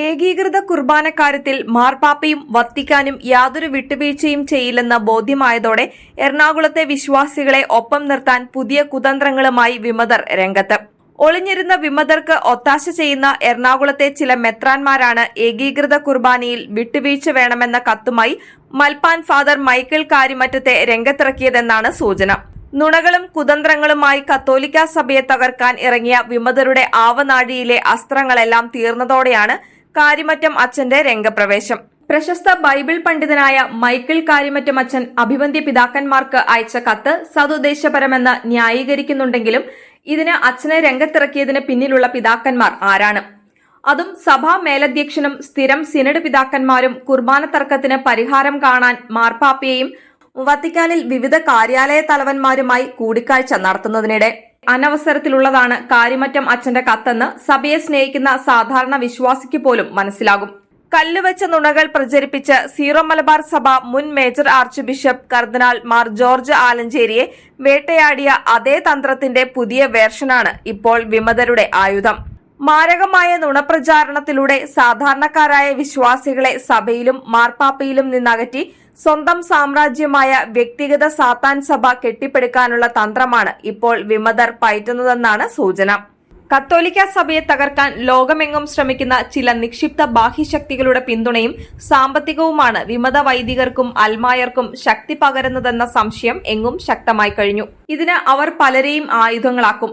ഏകീകൃത കുർബാനക്കാര്യത്തിൽ മാർപ്പാപ്പയും വത്തിക്കാനും യാതൊരു വിട്ടുവീഴ്ചയും ചെയ്യില്ലെന്ന ബോധ്യമായതോടെ എറണാകുളത്തെ വിശ്വാസികളെ ഒപ്പം നിർത്താൻ പുതിയ കുതന്ത്രങ്ങളുമായി വിമതർ രംഗത്ത്. ഒളിഞ്ഞിരുന്ന വിമതർക്ക് ഒത്താശ ചെയ്യുന്ന എറണാകുളത്തെ ചില മെത്രാൻമാരാണ് ഏകീകൃത കുർബാനയിൽ വിട്ടുവീഴ്ച വേണമെന്ന കത്തുമായി മൽപ്പാൻ ഫാദർ മൈക്കിൾ കാരിമറ്റത്തെ രംഗത്തിറക്കിയതെന്നാണ് സൂചന. നുണകളും കുതന്ത്രങ്ങളുമായി കത്തോലിക്ക സഭയെ തകർക്കാൻ ഇറങ്ങിയ വിമതരുടെ ആവനാഴിയിലെ അസ്ത്രങ്ങളെല്ലാം തീർന്നതോടെയാണ് കാരിമറ്റം അച്ഛന്റെ രംഗപ്രവേശം. പ്രശസ്ത ബൈബിൾ പണ്ഡിതനായ മൈക്കിൾ കാരിമറ്റം അച്ഛൻ അഭിവന്ദ്യ പിതാക്കന്മാർക്ക് അയച്ച കത്ത് സതുദ്ദേശപരമെന്ന് ന്യായീകരിക്കുന്നുണ്ടെങ്കിലും ഇതിന് അച്ഛനെ രംഗത്തിറക്കിയതിന് പിന്നിലുള്ള പിതാക്കന്മാർ ആരാണ്? അതും സഭാ മേലധ്യക്ഷനും സ്ഥിരം സിനഡ് പിതാക്കന്മാരും കുർബാന തർക്കത്തിന് പരിഹാരം കാണാൻ മാർപ്പാപ്പയെയും വത്തിക്കാനിൽ വിവിധ കാര്യാലയ തലവന്മാരുമായി കൂടിക്കാഴ്ച നടത്തുന്നതിനിടെ അനവസരത്തിലുള്ളതാണ് കാരിമറ്റം അച്ഛന്റെ കത്തെന്ന് സഭയെ സ്നേഹിക്കുന്ന സാധാരണ വിശ്വാസിക്ക് പോലും മനസ്സിലാകും. കല്ലുവെച്ച നുണകൾ പ്രചരിപ്പിച്ച് സീറോ മലബാർ സഭ മുൻ മേജർ ആർച്ച് ബിഷപ്പ് കർദിനാൾ മാർ ജോർജ് ആലഞ്ചേരിയെ വേട്ടയാടിയ അതേ തന്ത്രത്തിന്റെ പുതിയ വേർഷനാണ് ഇപ്പോൾ വിമതരുടെ ആയുധം. മാരകമായ നുണപ്രചാരണത്തിലൂടെ സാധാരണക്കാരായ വിശ്വാസികളെ സഭയിലും മാർപ്പാപ്പയിലും നിന്നകറ്റി സ്വന്തം സാമ്രാജ്യമായ വ്യക്തിഗത സാത്താൻ സഭ കെട്ടിപ്പടുക്കാനുള്ള തന്ത്രമാണ് ഇപ്പോൾ വിമതർ പയറ്റുന്നതെന്നാണ് സൂചന. കത്തോലിക്ക സഭയെ തകർക്കാൻ ലോകമെങ്ങും ശ്രമിക്കുന്ന ചില നിക്ഷിപ്ത ബാഹ്യശക്തികളുടെ പിന്തുണയും സാമ്പത്തികവുമാണ് വിമത വൈദികർക്കും അൽമായർക്കും ശക്തി പകരുന്നതെന്ന സംശയം എങ്ങും ശക്തമായി കഴിഞ്ഞു. ഇതിന് അവർ പലരെയും ആയുധങ്ങളാക്കും.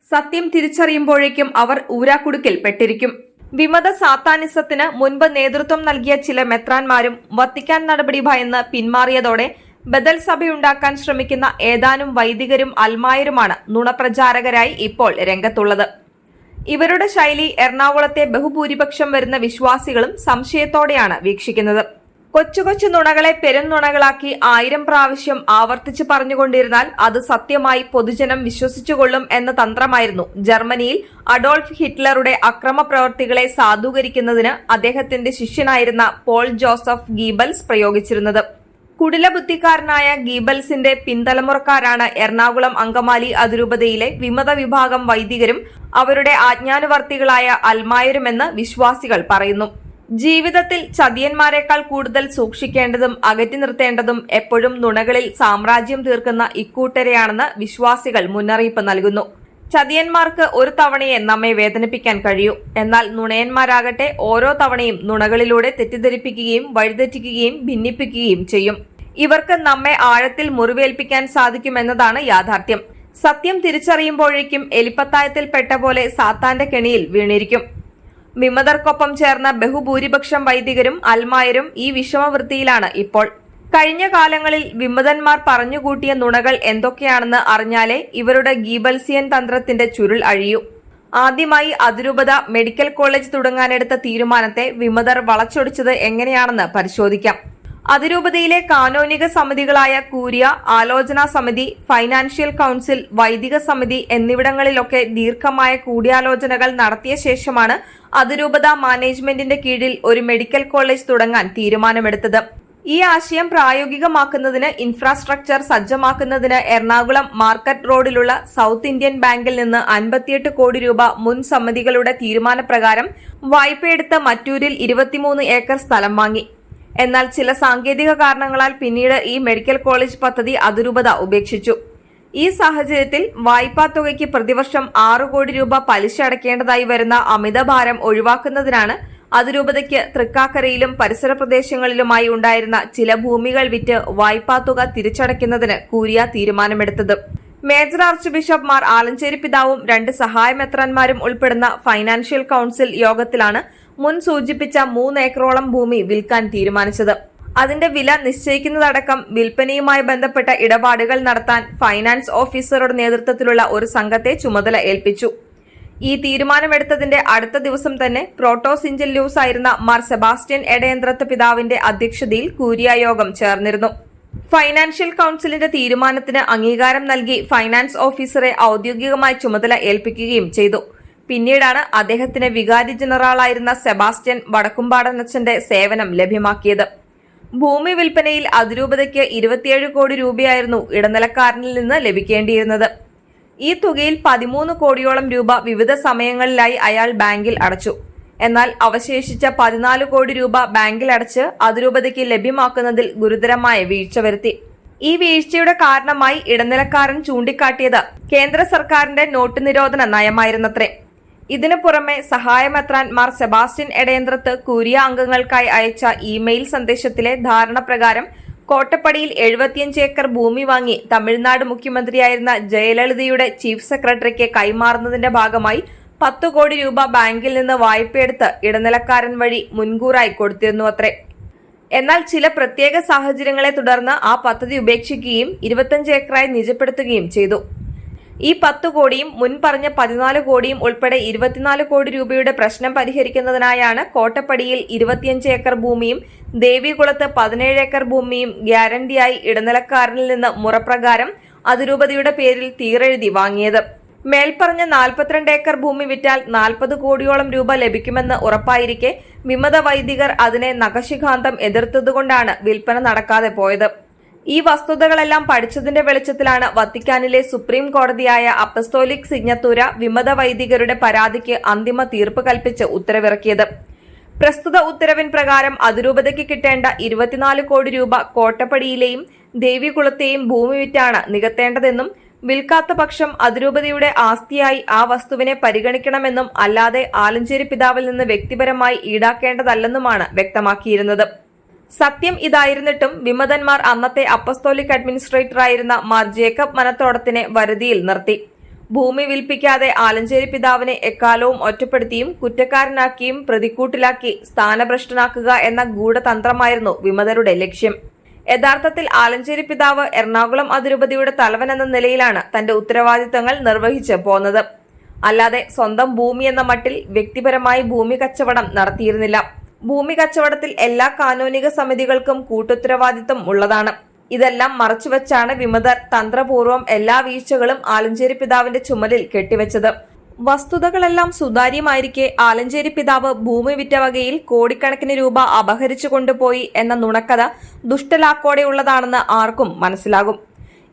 സത്യം തിരിച്ചറിയുമ്പോഴേക്കും അവർ ഊരാക്കുടുക്കിൽ പെട്ടിരിക്കും. വിമത സാത്താനിസത്തിന് മുൻപ് നേതൃത്വം നൽകിയ ചില മെത്രാൻമാരും വത്തിക്കാൻ നടപടി ഭയന്ന് പിന്മാറിയതോടെ ബദൽ സഭയുണ്ടാക്കാൻ ശ്രമിക്കുന്ന ഏതാനും വൈദികരും അൽമായരുമാണ് നുണപ്രചാരകരായി ഇപ്പോൾ രംഗത്തുള്ളത്. ഇവരുടെ ശൈലി എറണാകുളത്തെ ബഹുഭൂരിപക്ഷം വരുന്ന വിശ്വാസികളും സംശയത്തോടെയാണ് വീക്ഷിക്കുന്നത്. കൊച്ചു കൊച്ചു നുണകളെ പെരുന്നുണകളാക്കി 1000 പ്രാവശ്യം ആവർത്തിച്ച് പറഞ്ഞുകൊണ്ടിരുന്നാൽ അത് സത്യമായി പൊതുജനം വിശ്വസിച്ചുകൊള്ളും എന്ന തന്ത്രമായിരുന്നു ജർമ്മനിയിൽ അഡോൾഫ് ഹിറ്റ്ലറുടെ അക്രമ പ്രവൃത്തികളെ സാധൂകരിക്കുന്നതിന് അദ്ദേഹത്തിന്റെ ശിഷ്യനായിരുന്ന പോൾ ജോസഫ് ഗീബൽസ് പ്രയോഗിച്ചിരുന്നത്. കുടിലബുദ്ധിക്കാരനായ ഗീബൽസിന്റെ പിൻതലമുറക്കാരാണ് എറണാകുളം അങ്കമാലി അതിരൂപതയിലെ വിമത വിഭാഗം വൈദികരും അവരുടെ ആജ്ഞാനുവർത്തികളായ അൽമായരുമെന്ന് വിശ്വാസികൾ പറയുന്നു. ജീവിതത്തിൽ ചതിയന്മാരെക്കാൾ കൂടുതൽ സൂക്ഷിക്കേണ്ടതും അകറ്റി നിർത്തേണ്ടതും എപ്പോഴും നുണകളിൽ സാമ്രാജ്യം തീർക്കുന്ന ഇക്കൂട്ടരെയാണെന്ന് വിശ്വാസികൾ മുന്നറിയിപ്പ് നൽകുന്നു. ചതിയന്മാർക്ക് ഒരു തവണയെ നമ്മെ വേദനിപ്പിക്കാൻ കഴിയൂ. എന്നാൽ നുണയന്മാരാകട്ടെ ഓരോ തവണയും നുണകളിലൂടെ തെറ്റിദ്ധരിപ്പിക്കുകയും വഴിതെറ്റിക്കുകയും ഭിന്നിപ്പിക്കുകയും ചെയ്യും. ഇവർക്ക് നമ്മെ ആഴത്തിൽ മുറിവേൽപ്പിക്കാൻ സാധിക്കുമെന്നതാണ് യാഥാർത്ഥ്യം. സത്യം തിരിച്ചറിയുമ്പോഴേക്കും എലിപ്പത്തായത്തിൽ പെട്ട പോലെ സാത്താന്റെ കെണിയിൽ വീണിരിക്കും. വിമതർക്കൊപ്പം ചേർന്ന ബഹുഭൂരിപക്ഷം വൈദികരും അൽമായരും ഈ വിഷമവൃത്തിയിലാണ് ഇപ്പോൾ. കഴിഞ്ഞ കാലങ്ങളിൽ വിമതന്മാർ പറഞ്ഞുകൂട്ടിയ നുണകൾ എന്തൊക്കെയാണെന്ന് അറിഞ്ഞാലേ ഇവരുടെ ഗീബൽസിയൻ തന്ത്രത്തിന്റെ ചുരുൾ അഴിയൂ. ആദ്യമായി അതിരൂപത മെഡിക്കൽ കോളേജ് തുടങ്ങാനെടുത്ത തീരുമാനത്തെ വിമതർ വളച്ചൊടിച്ചത് എങ്ങനെയാണെന്ന് പരിശോധിക്കാം. അതിരൂപതയിലെ കാനോനിക സമിതികളായ കൂരിയ, ആലോചനാ സമിതി, ഫൈനാൻഷ്യൽ കൌൺസിൽ, വൈദിക സമിതി എന്നിവിടങ്ങളിലൊക്കെ ദീർഘമായ കൂടിയാലോചനകൾ നടത്തിയ ശേഷമാണ് അതിരൂപത മാനേജ്മെന്റിന്റെ കീഴിൽ ഒരു മെഡിക്കൽ കോളേജ് തുടങ്ങാൻ തീരുമാനമെടുത്തത്. ഈ ആശയം പ്രായോഗികമാക്കുന്നതിന് ഇൻഫ്രാസ്ട്രക്ചർ സജ്ജമാക്കുന്നതിന് എറണാകുളം മാർക്കറ്റ് റോഡിലുള്ള സൗത്ത് ഇന്ത്യൻ ബാങ്കിൽ നിന്ന് 58 കോടി രൂപ മുൻ സമിതികളുടെ തീരുമാനപ്രകാരം വായ്പയെടുത്ത് മറ്റൂരിൽ 23 ഏക്കർ സ്ഥലം വാങ്ങി. എന്നാൽ ചില സാങ്കേതിക കാരണങ്ങളാൽ പിന്നീട് ഈ മെഡിക്കൽ കോളേജ് പദ്ധതി അതിരൂപത ഉപേക്ഷിച്ചു. ഈ സാഹചര്യത്തിൽ വായ്പാ തുകയ്ക്ക് പ്രതിവർഷം 6 കോടി രൂപ പലിശ അടയ്ക്കേണ്ടതായി വരുന്ന അമിതഭാരം ഒഴിവാക്കുന്നതിനാണ് അതിരൂപതയ്ക്ക് തൃക്കാക്കരയിലും പരിസര പ്രദേശങ്ങളിലുമായി ഉണ്ടായിരുന്ന ചില ഭൂമികൾ വിറ്റ് വായ്പാ തുക തിരിച്ചടയ്ക്കുന്നതിന് കൂരിയ തീരുമാനമെടുത്തത്. Major arch bishop Mar Alencherry പിതാവും 2 സഹായ മെത്രാൻമാരും ഉൾപ്പെടുന്ന ഫൈനാൻഷ്യൽ കൌൺസിൽ യോഗത്തിലാണ് മുൻ സൂചിപ്പിച്ച 3 ഏക്കറോളം ഭൂമി വിൽക്കാൻ തീരുമാനിച്ചത്. അതിന്റെ വില നിശ്ചയിക്കുന്നതടക്കം വിൽപ്പനയുമായി ബന്ധപ്പെട്ട ഇടപാടുകൾ നടത്താൻ ഫൈനാൻസ് ഓഫീസറുടെ നേതൃത്വത്തിലുള്ള ഒരു സംഘത്തെ ചുമതല ഏൽപ്പിച്ചു. ഈ തീരുമാനമെടുത്തതിന്റെ അടുത്ത ദിവസം തന്നെ പ്രോട്ടോസ് ഇഞ്ചല്യൂസ് ആയിരുന്ന മാർ സെബാസ്റ്റ്യൻ എടയന്ത്രത്ത് പിതാവിന്റെ അധ്യക്ഷതയിൽ കൂരിയ യോഗം ചേർന്നിരുന്നു. ഫൈനാൻഷ്യൽ കൌൺസിലിന്റെ തീരുമാനത്തിന് അംഗീകാരം നൽകി ഫൈനാൻസ് ഓഫീസറെ ഔദ്യോഗികമായി ചുമതല ഏൽപ്പിക്കുകയും ചെയ്തു. പിന്നീടാണ് അദ്ദേഹത്തിന് വികാരി ജനറലായിരുന്ന സെബാസ്റ്റ്യൻ വടക്കുംപാടനച്ചന്റെ സേവനം ലഭ്യമാക്കിയത്. ഭൂമി വിൽപ്പനയിൽ അതിരൂപതയ്ക്ക് 27 കോടി രൂപയായിരുന്നു ഇടനിലക്കാരനിൽ നിന്ന് ലഭിക്കേണ്ടിയിരുന്നത്. ഈ തുകയിൽ 13 കോടിയോളം രൂപ വിവിധ സമയങ്ങളിലായി അയാൾ ബാങ്കിൽ അടച്ചു. എന്നാൽ അവശേഷിച്ച 14 കോടി രൂപ ബാങ്കിലടച്ച് അതിരൂപതയ്ക്ക് ലഭ്യമാക്കുന്നതിൽ ഗുരുതരമായ വീഴ്ച വരുത്തി. ഈ വീഴ്ചയുടെ കാരണമായി ഇടനിലക്കാരൻ ചൂണ്ടിക്കാട്ടിയത് കേന്ദ്ര സർക്കാരിന്റെ നോട്ട് നിരോധന നയമായിരുന്നത്രേ. ഇതിനു പുറമെ സഹായമെത്രാൻ മാർ സെബാസ്റ്റ്യൻ എടയന്ത്രത്ത് കൂരിയ അംഗങ്ങൾക്കായി അയച്ച ഇമെയിൽ സന്ദേശത്തിലെ ധാരണ പ്രകാരം കോട്ടപ്പടിയിൽ 75 ഏക്കർ ഭൂമി വാങ്ങി തമിഴ്നാട് മുഖ്യമന്ത്രിയായിരുന്ന ജയലളിതയുടെ ചീഫ് സെക്രട്ടറിക്ക് കൈമാറുന്നതിന്റെ ഭാഗമായി 10 കോടി രൂപ ബാങ്കിൽ നിന്ന് വായ്പയെടുത്ത് ഇടനിലക്കാരൻ വഴി മുൻകൂറായി കൊടുത്തിരുന്നുവത്രേ. എന്നാൽ ചില പ്രത്യേക സാഹചര്യങ്ങളെ തുടർന്ന് ആ പദ്ധതി ഉപേക്ഷിക്കുകയും 25 ഏക്കറായി നിജപ്പെടുത്തുകയും ചെയ്തു. ഈ 10 കോടിയും മുൻപറഞ്ഞ 14 കോടിയും ഉൾപ്പെടെ 24 കോടി രൂപയുടെ പ്രശ്നം പരിഹരിക്കുന്നതിനായാണ് കോട്ടപ്പടിയിൽ 25 ഏക്കർ ഭൂമിയും ദേവികുളത്ത് 17 ഏക്കർ ഭൂമിയും ഗ്യാരണ്ടിയായി ഇടനിലക്കാരനിൽ നിന്ന് മുറപ്രകാരം അതിരൂപതയുടെ പേരിൽ തീരെഴുതി വാങ്ങിയത്. മേൽപ്പറഞ്ഞ 42 ഏക്കർ ഭൂമി വിറ്റാൽ 40 കോടിയോളം രൂപ ലഭിക്കുമെന്ന് ഉറപ്പായിരിക്കെ വിമത വൈദികർ അതിനെ നഖശിഖാന്തം എതിർത്തതുകൊണ്ടാണ് വിൽപ്പന നടക്കാതെ പോയത്. ഈ വസ്തുതകളെല്ലാം പഠിച്ചതിന്റെ വെളിച്ചത്തിലാണ് വത്തിക്കാനിലെ സുപ്രീം കോടതിയായ അപ്പസ്തോലിക് സിഗ്നത്തൂര വിമത വൈദികരുടെ പരാതിക്ക് അന്തിമ തീർപ്പ് കൽപ്പിച്ച് ഉത്തരവിറക്കിയത്. പ്രസ്തുത ഉത്തരവിൻ പ്രകാരം അതിരൂപതയ്ക്ക് കിട്ടേണ്ട 24 കോടി രൂപ കോട്ടപ്പടിയിലെയും ദേവികുളത്തെയും ഭൂമി വിറ്റാണ് നികത്തേണ്ടതെന്നും വിൽക്കാത്ത പക്ഷം അതിരൂപതയുടെ ആസ്തിയായി ആ വസ്തുവിനെ പരിഗണിക്കണമെന്നും അല്ലാതെ ആലഞ്ചേരി പിതാവിൽ നിന്ന് വ്യക്തിപരമായി ഈടാക്കേണ്ടതല്ലെന്നുമാണ് വ്യക്തമാക്കിയിരുന്നത്. സത്യം ഇതായിരുന്നിട്ടും വിമതന്മാർ അന്നത്തെ അപ്പസ്തോലിക് അഡ്മിനിസ്ട്രേറ്ററായിരുന്ന മാർ ജേക്കബ് മനത്തോടത്തിനെ വരുതിയിൽ നിർത്തി. ഭൂമി വിൽപ്പിക്കാതെ ആലഞ്ചേരി പിതാവിനെ എക്കാലവും ഒറ്റപ്പെടുത്തിയും കുറ്റക്കാരനാക്കിയും പ്രതിക്കൂട്ടിലാക്കി സ്ഥാനഭ്രഷ്ടനാക്കുക എന്ന ഗൂഢതന്ത്രമായിരുന്നു വിമതരുടെ ലക്ഷ്യം. യഥാർത്ഥത്തിൽ ആലഞ്ചേരി പിതാവ് എറണാകുളം അതിരൂപതയുടെ തലവൻ എന്ന നിലയിലാണ് തന്റെ ഉത്തരവാദിത്തങ്ങൾ നിർവഹിച്ച് പോന്നത്. അല്ലാതെ സ്വന്തം ഭൂമി എന്ന മട്ടിൽ വ്യക്തിപരമായി ഭൂമി കച്ചവടം നടത്തിയിരുന്നില്ല. ഭൂമി കച്ചവടത്തിൽ എല്ലാ കാനോനിക സമിതികൾക്കും കൂട്ടുത്തരവാദിത്തം ഉള്ളതാണ്. ഇതെല്ലാം മറച്ചുവെച്ചാണ് വിമതർ തന്ത്രപൂർവ്വം എല്ലാ വീഴ്ചകളും ആലഞ്ചേരി പിതാവിന്റെ ചുമലിൽ കെട്ടിവെച്ചത്. വസ്തുതകളെല്ലാം സുതാര്യമായിരിക്കെ ആലഞ്ചേരി പിതാവ് ഭൂമി വിറ്റ വകയിൽ കോടിക്കണക്കിന് രൂപ അപഹരിച്ചു കൊണ്ടുപോയി എന്ന നുണക്കഥ ദുഷ്ടലാക്കോടെയുള്ളതാണെന്ന് ആർക്കും മനസ്സിലാകും.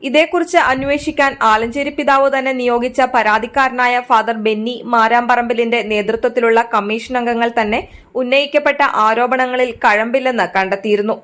ഇതേക്കുറിച്ച് അന്വേഷിക്കാൻ ആലഞ്ചേരി പിതാവ് തന്നെ നിയോഗിച്ച പരാതിക്കാരനായ ഫാദർ ബെന്നി മാരാമ്പറമ്പിലിന്റെ നേതൃത്വത്തിലുള്ള കമ്മീഷൻ അംഗങ്ങൾ തന്നെ ഉന്നയിക്കപ്പെട്ട ആരോപണങ്ങളിൽ കഴമ്പില്ലെന്ന് കണ്ടെത്തിയിരുന്നു.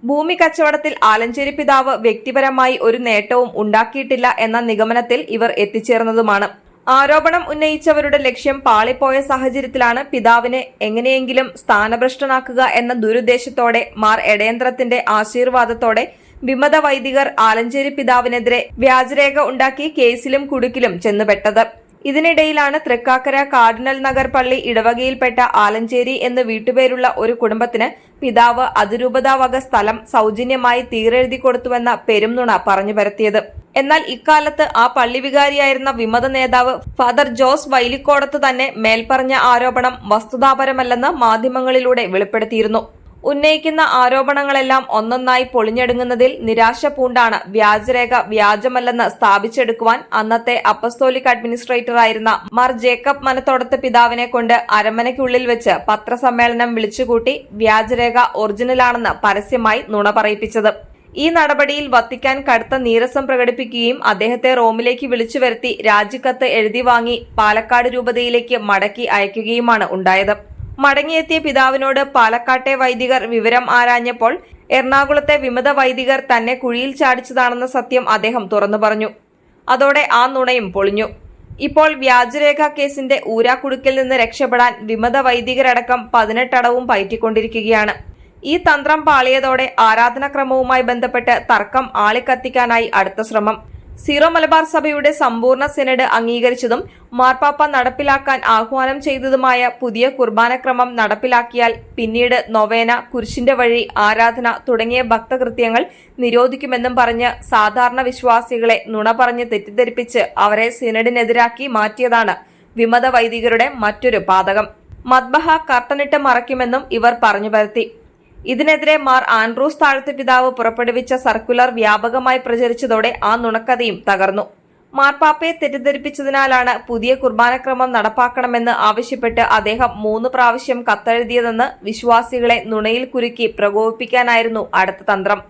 ഭൂമി കച്ചവടത്തിൽ ആലഞ്ചേരി പിതാവ് വ്യക്തിപരമായി ഒരു നേട്ടവും ഉണ്ടാക്കിയിട്ടില്ല എന്ന നിഗമനത്തിൽ ഇവർ എത്തിച്ചേർന്നതുമാണ്. ആരോപണം ഉന്നയിച്ചവരുടെ ലക്ഷ്യം പാളിപ്പോയ സാഹചര്യത്തിലാണ് പിതാവിനെ എങ്ങനെയെങ്കിലും സ്ഥാനഭ്രഷ്ടനാക്കുക എന്ന ദുരുദ്ദേശത്തോടെ മാർ എടയന്ത്രത്തിന്റെ ആശീർവാദത്തോടെ വിമത വൈദികർ ആലഞ്ചേരി പിതാവിനെതിരെ വ്യാജരേഖ ഉണ്ടാക്കി കേസിലും കുടുക്കിലും ചെന്നുപെട്ടത്. ഇതിനിടയിലാണ് തൃക്കാക്കര കാർഡിനൽ നഗർ പള്ളി ഇടവകയിൽപ്പെട്ട ആലഞ്ചേരി എന്ന് വീട്ടുപേരുള്ള ഒരു കുടുംബത്തിന് പിതാവ് അതിരൂപതാ വക സ്ഥലം സൗജന്യമായി തീരെഴുതി കൊടുത്തുവെന്ന പെരുംനുണ പറഞ്ഞു പരത്തിയത്. എന്നാൽ ഇക്കാലത്ത് ആ പള്ളി വികാരിയായിരുന്ന വിമത നേതാവ് ഫാദർ ജോസ് വൈലിക്കോടത്ത് തന്നെ മേൽപ്പറഞ്ഞ ആരോപണം വസ്തുതാപരമല്ലെന്ന് മാധ്യമങ്ങളിലൂടെ വെളിപ്പെടുത്തിയിരുന്നു. ഉന്നയിക്കുന്ന ആരോപണങ്ങളെല്ലാം ഒന്നൊന്നായി പൊളിഞ്ഞെടുങ്ങുന്നതിൽ നിരാശ പൂണ്ടാണ് വ്യാജരേഖ വ്യാജമല്ലെന്ന് സ്ഥാപിച്ചെടുക്കുവാൻ അന്നത്തെ അപ്പസ്തോലിക് അഡ്മിനിസ്ട്രേറ്ററായിരുന്ന മാർ ജേക്കബ് മനത്തോടത്ത് പിതാവിനെ കൊണ്ട് അരമനയ്ക്കുള്ളിൽ വെച്ച് പത്രസമ്മേളനം വിളിച്ചുകൂട്ടി വ്യാജരേഖ ഒറിജിനലാണെന്ന് പരസ്യമായി നുണ പറയിപ്പിച്ചത്. ഈ നടപടിയിൽ വത്തിക്കാൻ കടുത്ത നീരസം പ്രകടിപ്പിക്കുകയും അദ്ദേഹത്തെ റോമിലേക്ക് വിളിച്ചു വരുത്തി രാജിക്കത്ത് എഴുതി വാങ്ങി പാലക്കാട് രൂപതയിലേക്ക് മടക്കി അയക്കുകയുമാണ് ഉണ്ടായത്. മടങ്ങിയെത്തിയ പിതാവിനോട് പാലക്കാട്ടെ വൈദികർ വിവരം ആരാഞ്ഞപ്പോൾ എറണാകുളത്തെ വിമത വൈദികർ തന്നെ കുഴിയിൽ ചാടിച്ചതാണെന്ന സത്യം അദ്ദേഹം തുറന്നു പറഞ്ഞു. അതോടെ ആ നുണയും പൊളിഞ്ഞു. ഇപ്പോൾ വ്യാജരേഖ കേസിന്റെ ഊരാക്കുടുക്കിൽ നിന്ന് രക്ഷപ്പെടാൻ വിമത വൈദികരടക്കം 18 അടവും പയറ്റിക്കൊണ്ടിരിക്കുകയാണ്. ഈ തന്ത്രം പാളിയതോടെ ആരാധനാക്രമവുമായി ബന്ധപ്പെട്ട് തർക്കം ആളിക്കത്തിക്കാനായി അടുത്ത ശ്രമം. സീറോ മലബാർ സഭയുടെ സമ്പൂർണ്ണ സിനഡ് അംഗീകരിച്ചതും മാർപ്പാപ്പ നടപ്പിലാക്കാൻ ആഹ്വാനം ചെയ്തതുമായ പുതിയ കുർബാനക്രമം നടപ്പിലാക്കിയാൽ പിന്നീട് നൊവേന, കുരിശിന്റെ വഴി, ആരാധന തുടങ്ങിയ ഭക്തകൃത്യങ്ങൾ നിരോധിക്കുമെന്നും പറഞ്ഞ് സാധാരണ വിശ്വാസികളെ നുണ പറഞ്ഞ് തെറ്റിദ്ധരിപ്പിച്ച് അവരെ സിനഡിനെതിരാക്കി മാറ്റിയതാണ് വിമത വൈദികരുടെ മറ്റൊരു പാതകം. മദ്ബഹ കർട്ടനിട്ട് മറയ്ക്കുമെന്നും ഇവർ പറഞ്ഞു പരത്തി. ഇതിനെതിരെ മാർ ആൻഡ്രൂസ് താഴത്ത് പിതാവ് പുറപ്പെടുവിച്ച സർക്കുലർ വ്യാപകമായി പ്രചരിച്ചതോടെ ആ നുണക്കഥയും തകർന്നു. മാർപ്പാപ്പയെ തെറ്റിദ്ധരിപ്പിച്ചതിനാലാണ് പുതിയ കുർബാനക്രമം നടപ്പാക്കണമെന്ന് ആവശ്യപ്പെട്ട് അദ്ദേഹം 3 പ്രാവശ്യം കത്തെഴുതിയതെന്ന് വിശ്വാസികളെ നുണയിൽ കുരുക്കി പ്രകോപിപ്പിക്കാനായിരുന്നു അടുത്ത തന്ത്രം.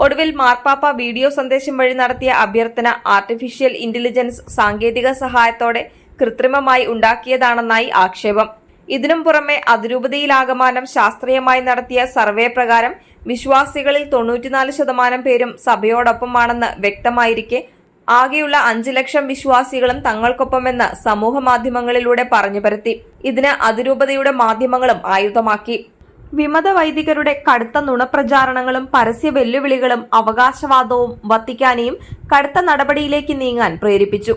ഒടുവിൽ മാർപ്പാപ്പ വീഡിയോ സന്ദേശം വഴി നടത്തിയ അഭ്യർത്ഥന ആർട്ടിഫിഷ്യൽ ഇന്റലിജൻസ് സാങ്കേതിക സഹായത്തോടെ കൃത്രിമമായി ഉണ്ടാക്കിയതാണെന്നായി ആക്ഷേപം. ഇതിനും പുറമെ അതിരൂപതയിലാകമാനം ശാസ്ത്രീയമായി നടത്തിയ സർവേ പ്രകാരം വിശ്വാസികളിൽ 94% പേരും സഭയോടൊപ്പമാണെന്ന് വ്യക്തമായിരിക്കെ ആകെയുള്ള 5 ലക്ഷം വിശ്വാസികളും തങ്ങൾക്കൊപ്പമെന്ന് സമൂഹ മാധ്യമങ്ങളിലൂടെ പറഞ്ഞു പരത്തി. ഇതിന് അതിരൂപതയുടെ മാധ്യമങ്ങളും ആയുധമാക്കി. വിമത വൈദികരുടെ കടുത്ത നുണപ്രചാരണങ്ങളും പരസ്യ വെല്ലുവിളികളും അവകാശവാദവും വത്തിക്കാനെയും കടുത്ത നടപടിയിലേക്ക് നീങ്ങാൻ പ്രേരിപ്പിച്ചു.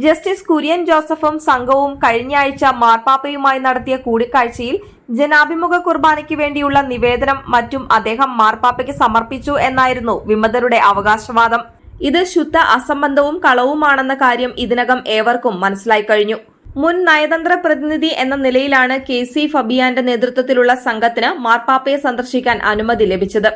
ജസ്റ്റിസ് കുര്യൻ ജോസഫും സംഘവും കഴിഞ്ഞയാഴ്ച മാർപ്പാപ്പയുമായി നടത്തിയ കൂടിക്കാഴ്ചയിൽ ജനാഭിമുഖ കുർബാനയ്ക്ക് വേണ്ടിയുള്ള നിവേദനം മറ്റും അദ്ദേഹം മാർപ്പാപ്പയ്ക്ക് സമർപ്പിച്ചു എന്നായിരുന്നു വിമതരുടെ അവകാശവാദം. ഇത് ശുദ്ധ അസംബന്ധവും കളവുമാണെന്ന കാര്യം ഇതിനകം ഏവർക്കും മനസ്സിലായി കഴിഞ്ഞു. മുൻ നയതന്ത്ര പ്രതിനിധി എന്ന നിലയിലാണ് KC ഫബിയാന്റെ നേതൃത്വത്തിലുള്ള സംഘത്തിന് മാർപ്പാപ്പയെ സന്ദർശിക്കാൻ അനുമതി ലഭിച്ചത്.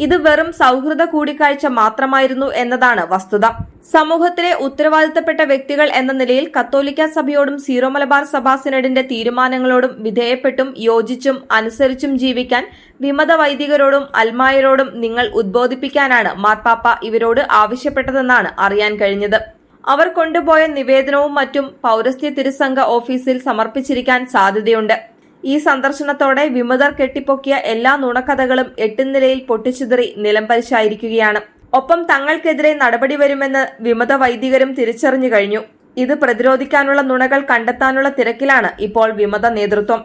ഇത് വെറും സൗഹൃദ കൂടിക്കാഴ്ച മാത്രമായിരുന്നു എന്നതാണ് വസ്തുത. സമൂഹത്തിലെ ഉത്തരവാദിത്തപ്പെട്ട വ്യക്തികൾ എന്ന നിലയിൽ കത്തോലിക്ക സഭയോടും സീറോ മലബാർ സഭാ സിനഡിന്റെ തീരുമാനങ്ങളോടും വിധേയപ്പെട്ടും യോജിച്ചും അനുസരിച്ചും ജീവിക്കാൻ വിമത വൈദികരോടും അൽമായരോടും നിങ്ങൾ ഉദ്ബോധിപ്പിക്കാനാണ് മാർപ്പാപ്പ ഇവരോട് ആവശ്യപ്പെട്ടതെന്നാണ് അറിയാൻ കഴിഞ്ഞത്. അവർ കൊണ്ടുപോയ നിവേദനവും മറ്റും പൗരസ്ത്യ തിരുസംഘ ഓഫീസിൽ സമർപ്പിച്ചിരിക്കാൻ സാധ്യതയുണ്ട്. ഈ സന്ദർശനത്തോടെ വിമതർ കെട്ടിപ്പൊക്കിയ എല്ലാ നുണക്കഥകളും എട്ടുനിലയിൽ പൊട്ടിച്ചിതറി നിലംപരിശായിരിക്കുകയാണ്. ഒപ്പം തങ്ങൾക്കെതിരെ നടപടി വരുമെന്ന് വിമത വൈദികരും തിരിച്ചറിഞ്ഞു കഴിഞ്ഞു. ഇത് പ്രതിരോധിക്കാനുള്ള നുണകൾ കണ്ടെത്താനുള്ള തിരക്കിലാണ് ഇപ്പോൾ വിമത നേതൃത്വം.